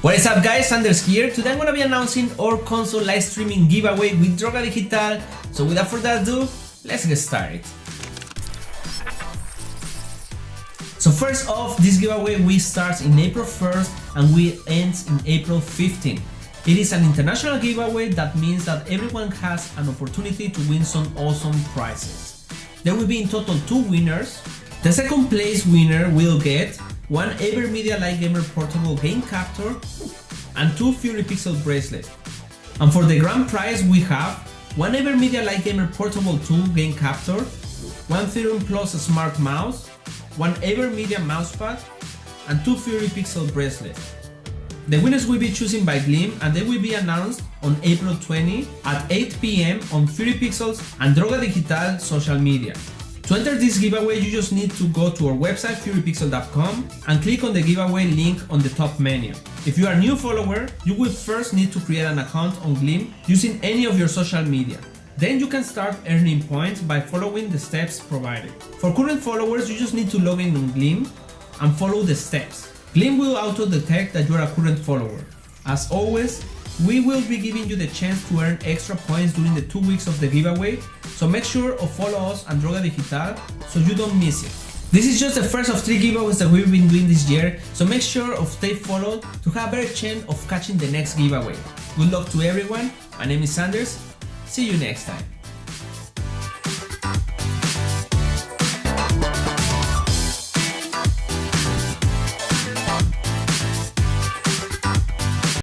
What is up guys, Anders here. Today I'm gonna be announcing our console live streaming giveaway with Droga Digital. So without further ado, let's get started. So first off, this giveaway we start in April 1st and we ends in April 15th. It is an international giveaway, that means that everyone has an opportunity to win some awesome prizes. There will be in total 2 winners. The second place winner will get one Evermedia Light Gamer portable game capture and 2 FuryPixel bracelets. And for the grand prize we have one Evermedia Light Gamer portable 2 game capture, one Ethereum Plus smart mouse, one Evermedia mousepad, and 2 FuryPixel bracelets. The winners will be chosen by Gleam and they will be announced on April 20 at 8 PM on FuryPixel's and Droga Digital social media. To enter this giveaway, you just need to go to our website FuryPixel.com and click on the giveaway link on the top menu. If you are a new follower, you will first need to create an account on Gleam using any of your social media. Then you can start earning points by following the steps provided. For current followers, you just need to log in on Gleam and follow the steps. Gleam will auto-detect that you are a current follower. As always, we will be giving you the chance to earn extra points during the 2 weeks of the giveaway, so make sure to follow us and Droga Digital so you don't miss it. This is just the first of 3 giveaways that we've been doing this year, so make sure to stay followed to have a better chance of catching the next giveaway. Good luck to everyone, my name is Sanders, see you next time.